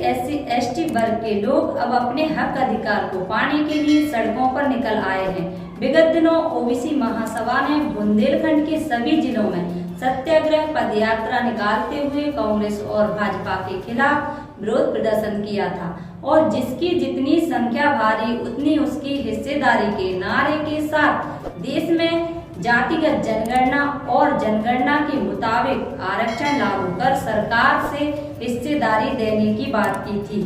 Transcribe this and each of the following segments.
SC ST वर्ग के लोग अब अपने हक अधिकार को पाने के लिए सड़कों पर निकल आए हैं। विगत दिनों ओबीसी महासभा ने बुंदेलखंड के सभी जिलों में सत्याग्रह पदयात्रा निकालते हुए कांग्रेस और भाजपा के खिलाफ विरोध प्रदर्शन किया था और जिसकी जितनी संख्या भारी उतनी उसकी हिस्सेदारी के नारे के साथ देश में जातिगत जनगणना और जनगणना के मुताबिक आरक्षण लागू कर सरकार से हिस्सेदारी देने की बात की थी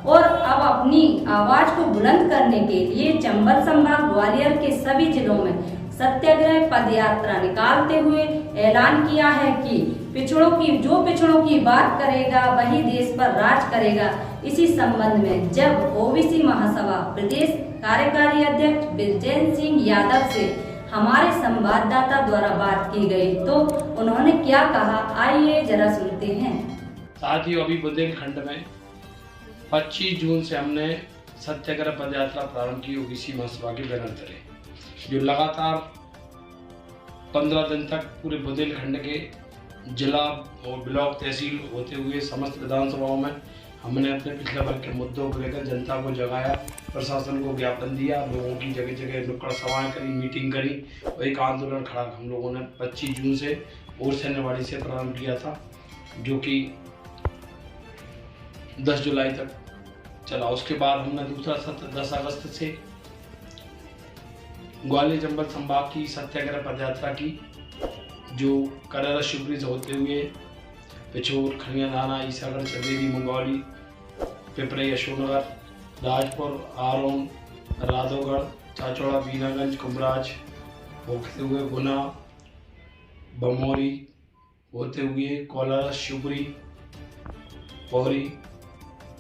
और अब अपनी आवाज को बुलंद करने के लिए चंबल संभाग ग्वालियर के सभी जिलों में सत्याग्रह पदयात्रा निकालते हुए ऐलान किया है कि पिछड़ों की बात करेगा वही देश पर राज करेगा। इसी संबंध में जब ओबीसी महासभा प्रदेश कार्यकारी अध्यक्ष विजय सिंह यादव से हमारे संवाददाता द्वारा बात की गई तो उन्होंने क्या कहा, आइए जरा सुनते हैं। साथियों, अभी बुंदेलखंड में 25 जून से हमने सत्याग्रह पदयात्रा प्रारंभ की ओबीसी महासभा के बैनर तले, जो लगातार 15 दिन तक पूरे बुंदेलखंड के जिला और ब्लॉक तहसील होते हुए समस्त विधानसभाओं में हमने अपने पिछले वर्ग के मुद्दों को लेकर जनता को जगाया, प्रशासन को ज्ञापन दिया, लोगों की जगह जगह नुक्कड़ सभाएं करी, मीटिंग करी और एक आंदोलन खड़ा हम लोगों ने 25 जून से और सेनावाड़ी से प्रारंभ किया था, जो कि 10 जुलाई तक चला। उसके बाद हमने दूसरा सत्र 10 अगस्त से ग्वालियर चंबल संभाग की सत्याग्रह पदयात्रा की, जो कररा शिवपुरी से होते हुए पिछोर, खनिया नाना, ईसागढ़, चंदेरी, मंगौली, पिपरई, अशोकनगर, राजपुर, आरोन, राधोगढ़, चाचौड़ा, बीनागंज, कुमराज होते हुए गुना, बमोरी होते हुए कोलारस, शिवपुरी, पौरी,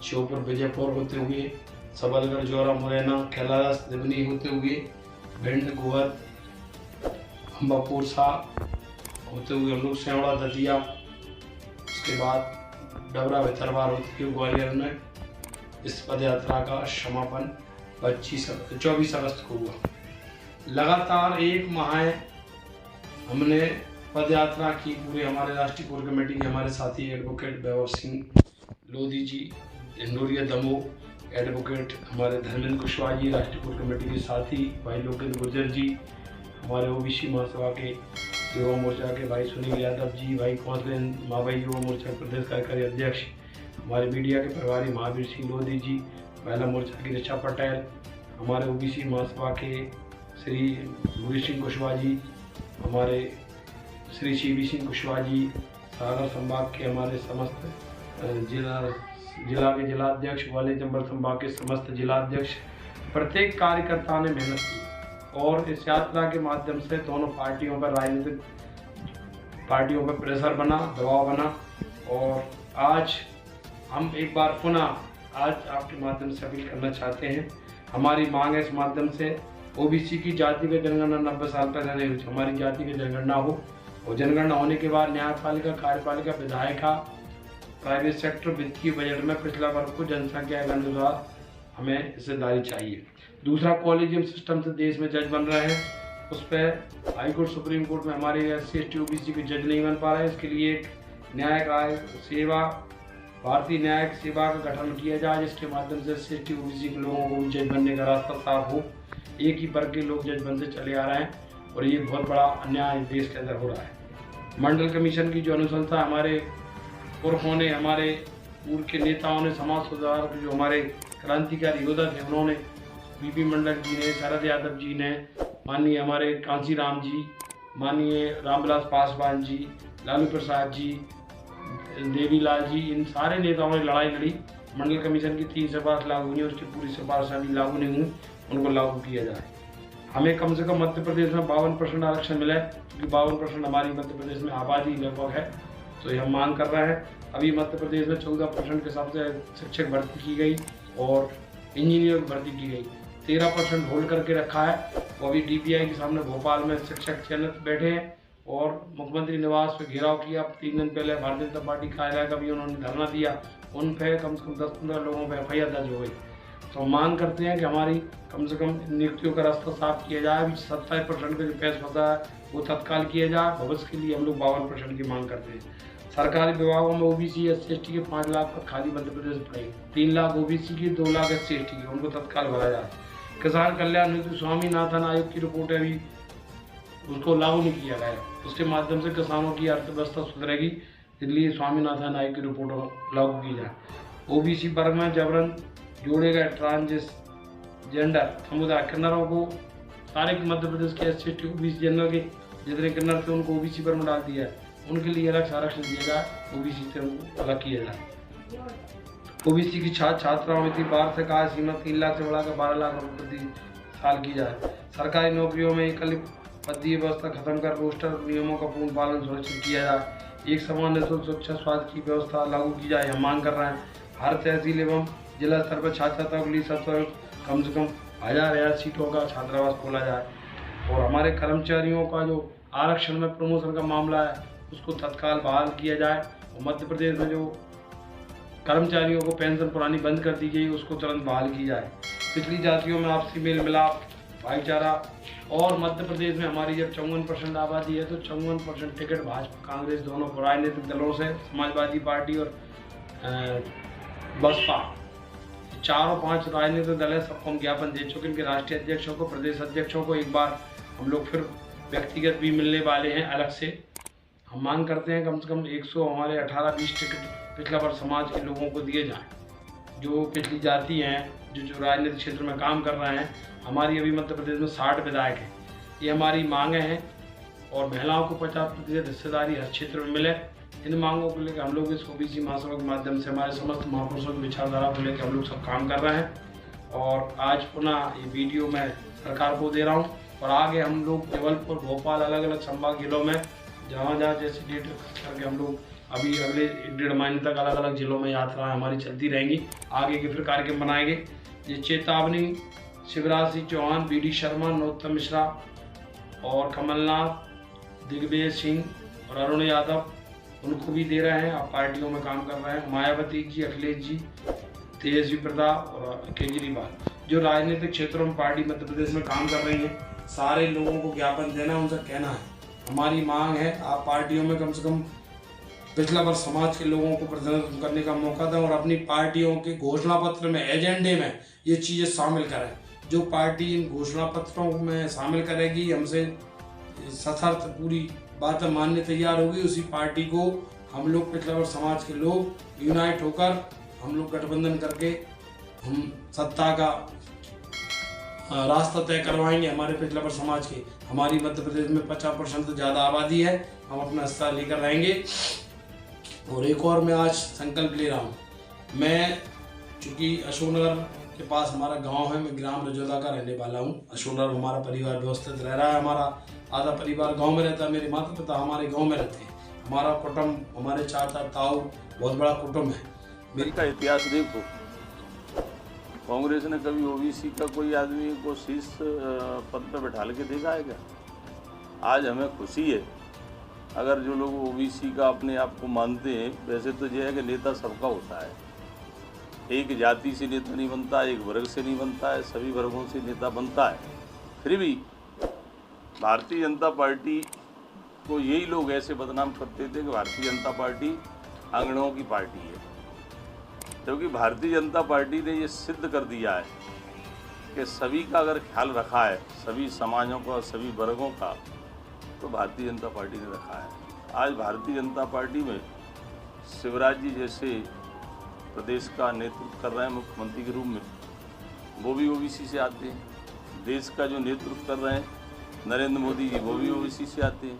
श्योपुर, विजयपुर होते हुए सबलगढ़, जौरा, मुरैना, कैलारस, देवनी होते हुए भिंड, गोहर, अम्बापुर सा होते हुए हम लोग सेवड़ा, दतिया, उसके बाद डबरा, भितरवार होते हुए ग्वालियर में इस पदयात्रा का समापन 24 अगस्त को हुआ। लगातार एक माह हमने पदयात्रा की। पूरे हमारे राष्ट्रीय कोर कमेटी के हमारे साथी एडवोकेट वैभव सिंह लोधी जी, इंडोरिया दमोह, एडवोकेट हमारे धर्मेंद्र कुशवाहा जी, राष्ट्रीय कोर कमेटी के साथी भाई लोकेंद्र गुर्जर जी, हमारे ओबीसी महासभा के युवा मोर्चा के भाई सुनील यादव जी, भाई कौंसलेन माबाई युवा मोर्चा प्रदेश कार्यकारी अध्यक्ष, हमारे मीडिया के प्रभारी महावीर सिंह लोधी जी, महिला मोर्चा की ऋचा पटेल, हमारे ओबीसी महासभा के श्री भूरी सिंह कुशवाहा जी, हमारे श्री शिवी सिंह कुशवाहा जी, सागर संभाग के हमारे समस्त जिला के जिलाध्यक्ष, ग्वालियर चंबल संभाग के समस्त जिलाध्यक्ष, प्रत्येक कार्यकर्ता ने मेहनत की और इस यात्रा के माध्यम से दोनों पार्टियों पर, राजनीतिक पार्टियों पर प्रेशर बना, दबाव बना और आज हम एक बार पुनः आज आपके माध्यम से अपील करना चाहते हैं। हमारी मांग है इस माध्यम से ओबीसी की जातिगत जनगणना 90 साल पहले नहीं हुई, हमारी जातिगत जनगणना हो और जनगणना होने के बाद न्यायपालिका, कार्यपालिका, विधायिका, प्राइवेट सेक्टर, वित्तीय बजट में पिछड़ा वर्ग को जनसंख्या के अनुसार हमें हिस्सेदारी चाहिए। दूसरा, कॉलेजियम सिस्टम से देश में जज बन रहे हैं, उस पर हाईकोर्ट, सुप्रीम कोर्ट में हमारे SC ST OBC के जज नहीं बन पा रहे हैं। इसके लिए एक न्यायिक सेवा, भारतीय न्यायिक सेवा का गठन किया जाए, जिसके माध्यम से SC ST OBC के लोगों को जज बनने का रास्ता साफ हो। एक ही वर्ग के लोग जज बनते चले आ रहे हैं और ये बहुत बड़ा अन्याय देश के अंदर हो रहा है। मंडल कमीशन की जो अनुशंसा हमारे पुरखों ने, हमारे पूर्व के नेताओं ने, समाज सुधार के जो हमारे क्रांतिकारी योद्धा थे, उन्होंने बीपी मंडल जी ने, शरद यादव जी ने, माननीय हमारे कांसीराम जी, माननीय रामविलास पासवान जी, लालू प्रसाद जी, देवीलाल जी, इन सारे नेताओं ने लड़ाई लड़ी। मंडल कमीशन की 3 सिफारिश लागू हुई, उसकी पूरी सिफारिश अभी लागू नहीं हुई, उनको लागू किया जाए। हमें कम से कम मध्य प्रदेश में 52% आरक्षण मिले, क्योंकि 52% हमारी मध्य प्रदेश में आबादी लगभग है, तो ये हम मांग कर रहे हैं। अभी मध्य प्रदेश में 14% के हिसाब से शिक्षक भर्ती की गई और इंजीनियर भर्ती की गई, 13% होल्ड करके रखा है। वो अभी DPI के सामने भोपाल में शिक्षक चयनित बैठे हैं और मुख्यमंत्री निवास पे घेराव किया। 3 दिन पहले भारतीय जनता पार्टी कार्यालय का भी उन्होंने धरना दिया, उन पे कम से कम 10-15 लोगों पर FIR दर्ज हो गई। तो मांग करते हैं कि हमारी कम से कम नियुक्तियों का रास्ता साफ किया जाए। अभी 27% का जो पैसा होता है वो तत्काल किया जाए। भविष्य के लिए हम लोग 52% की मांग करते हैं। सरकारी विभागों में ओबीसी SC/ST के 5 लाख पर खाली मध्य प्रदेश पड़ेगी। 3 लाख ओबीसी की, 2 लाख SC/ST की, उनको तत्काल भरा जाए। किसान कल्याण हेतु स्वामीनाथन आयोग की रिपोर्ट अभी उसको लागू नहीं किया गया है, उसके माध्यम से किसानों की अर्थव्यवस्था सुधरेगी, इसलिए स्वामीनाथन आयोग की रिपोर्ट लागू की जाए। ओबीसी वर्ग में जबरन जोड़े गए ट्रांसजेंडर समुदाय किन्नरों को सारे मध्य प्रदेश के SC/ST ओबीसी जनरल के जितने किन्नर थे उनको ओबीसी पर में डाल दिया है, उनके लिए अलग आरक्षण दिया जाए, ओबीसी से उनको अलग किया जाए। ओबीसी की छात्राओं में थी वार्षिक आय सीमा 3 लाख से बढ़ाकर 12 लाख रुपये प्रति साल की जाए। सरकारी नौकरियों में एकल पदीय व्यवस्था खत्म कर रोस्टर नियमों का पूर्ण पालन सुनिश्चित किया जाए। एक समान निःशुल्क शिक्षा स्वास्थ्य की व्यवस्था लागू की जाए, हम मांग कर रहे हैं। हर तहसील एवं जिला स्तर पर छात्र छात्राओं के लिए कम से कम 1000 सीटों का छात्रावास खोला जाए और हमारे कर्मचारियों का जो आरक्षण में प्रमोशन का मामला है उसको तत्काल बहाल किया जाए और मध्य प्रदेश में जो कर्मचारियों को पेंशन पुरानी बंद कर दी गई उसको तुरंत बहाल की जाए। पिछली जातियों में आपसी मेल मिलाप भाईचारा और मध्य प्रदेश में हमारी जब 54% आबादी है तो 54% टिकट भाजपा कांग्रेस दोनों राजनीतिक दलों से, समाजवादी पार्टी और बसपा, 4 और 5 राजनीतिक दल है, सबको हम ज्ञापन दे चुके। इनके राष्ट्रीय अध्यक्षों को, प्रदेश अध्यक्षों को एक बार हम लोग फिर व्यक्तिगत भी मिलने वाले हैं अलग से। हम मांग करते हैं कम से कम 100 हमारे 18-20 टिकट पिछड़ा वर्ग समाज के लोगों को दिए जाएं। जो पिछली जाति हैं, जो राजनीतिक क्षेत्र में काम कर रहे हैं, हमारी अभी मध्य प्रदेश में 60 विधायक हैं, ये हमारी मांगें हैं और महिलाओं को 50% हिस्सेदारी हर क्षेत्र में मिले। इन मांगों को लेकर हम लोग इस ओबीसी महासभा के माध्यम से हमारे समस्त महापुरुषों की विचारधारा को लेकर हम लोग सब काम कर रहे हैं और आज पुनः ये वीडियो मैं सरकार को दे रहा हूँ और आगे हम लोग जबलपुर, भोपाल, अलग अलग संभाग जिलों में जहाँ जैसे डेट करके हम लोग अभी अगले 1.5 महीने तक अलग अलग जिलों में यात्राएं हमारी चलती रहेंगी। आगे के फिर कार्यक्रम बनाएंगे। ये चेतावनी शिवराज सिंह चौहान, BD शर्मा, नरोत्तम मिश्रा और कमलनाथ, दिग्विजय सिंह और अरुण यादव उनको भी दे रहे हैं। आप पार्टियों में काम कर रहे हैं, मायावती जी, अखिलेश जी, तेजस्वी प्रताप और केजरीवाल, जो राजनीतिक क्षेत्रों में पार्टी मध्य प्रदेश में काम कर रही हैं, सारे लोगों को ज्ञापन देना, उनसे कहना है हमारी मांग है आप पार्टियों में कम से कम पिछला वर्ग समाज के लोगों को प्रतिनिधित्व करने का मौका दें और अपनी पार्टियों के घोषणा पत्र में, एजेंडे में ये चीज़ें शामिल करें। जो पार्टी इन घोषणा पत्रों में शामिल करेगी, हमसे सशर्त पूरी बातें मानने तैयार होगी, उसी पार्टी को हम लोग पिछला वर्ग समाज के लोग यूनाइट होकर हम लोग गठबंधन करके हम सत्ता का रास्ता तय करवाएंगे। हमारे पिछला वर्ग समाज के, हमारी मध्य प्रदेश में 50% से ज़्यादा आबादी है, हम अपना हिस्सा लेकर रहेंगे। और एक और मैं आज संकल्प ले रहा हूँ, मैं चूँकि अशोकनगर के पास हमारा गांव है, मैं ग्राम रजौदा का रहने वाला हूँ। अशोकनगर हमारा परिवार व्यवस्थित रह रहा है, हमारा आधा परिवार गांव में रहता है, मेरे माता पिता हमारे गांव में रहते हैं, हमारा कुटुंब, हमारे चाचा ताऊ बहुत बड़ा कुटुंब है। मेरी का इतिहास देखो, कांग्रेस ने कभी ओबीसी का कोई आदमी को शीर्ष पद पर बैठा के देखा है क्या? आज हमें खुशी है अगर जो लोग ओबीसी का अपने आप को मानते हैं। वैसे तो यह है कि नेता सबका होता है, एक जाति से नेता नहीं बनता, एक वर्ग से नहीं बनता है, सभी वर्गों से नेता बनता है। फिर भी भारतीय जनता पार्टी को यही लोग ऐसे बदनाम करते थे कि भारतीय जनता पार्टी अंगड़ों की पार्टी है, क्योंकि भारतीय जनता पार्टी ने ये सिद्ध कर दिया है कि सभी का अगर ख्याल रखा है, सभी समाजों का, सभी वर्गों का, तो भारतीय जनता पार्टी ने रखा है। आज भारतीय जनता पार्टी में शिवराज जी जैसे प्रदेश का नेतृत्व कर रहे हैं मुख्यमंत्री के रूप में, वो भी ओबीसी से आते हैं। देश का जो नेतृत्व कर रहे हैं नरेंद्र मोदी जी, वो भी ओबीसी से आते हैं।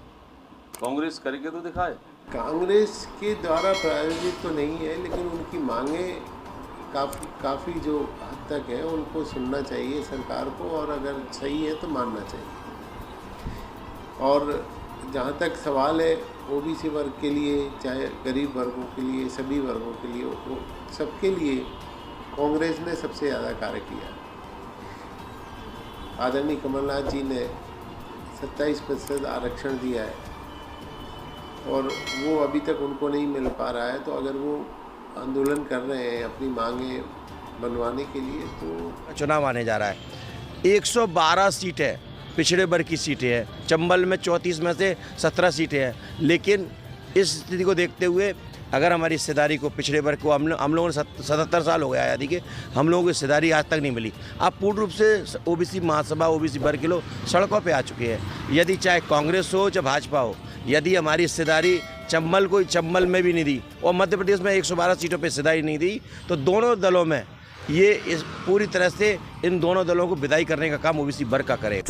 कांग्रेस करके तो दिखाए। कांग्रेस के द्वारा प्रायोजित तो नहीं है, लेकिन उनकी मांगें काफ़ी जो हद तक है उनको सुनना चाहिए सरकार को, और अगर सही है तो मानना चाहिए। और जहाँ तक सवाल है ओबीसी वर्ग के लिए, चाहे गरीब वर्गों के लिए, सभी वर्गों के लिए, वो सबके लिए कांग्रेस ने सबसे ज़्यादा कार्य किया। आदरणीय कमलनाथ जी ने 27% आरक्षण दिया है और वो अभी तक उनको नहीं मिल पा रहा है। तो अगर वो आंदोलन कर रहे हैं अपनी मांगें बनवाने के लिए, तो चुनाव आने जा रहा है। 112 सीट है, पिछड़े वर्ग की सीटें हैं। चंबल में 34 में से 17 सीटें हैं, लेकिन इस स्थिति को देखते हुए अगर हमारी हिस्सेदारी को पिछड़े वर्ग को हम लोगों ने 77 साल हो गया आज़ादी के, हम लोगों को हिस्सेदारी आज तक नहीं मिली। अब पूर्ण रूप से ओबीसी महासभा, ओबीसी वर्ग के लोग सड़कों पे आ चुके हैं। यदि चाहे कांग्रेस हो चाहे भाजपा हो, यदि हमारी हिस्सेदारी चंबल को चंबल में भी नहीं दी और मध्य प्रदेश में 112 सीटों पर हिस्सेदारी नहीं दी, तो दोनों दलों में ये इस पूरी तरह से इन दोनों दलों को विदाई करने का काम ओबीसी वर्ग का करे।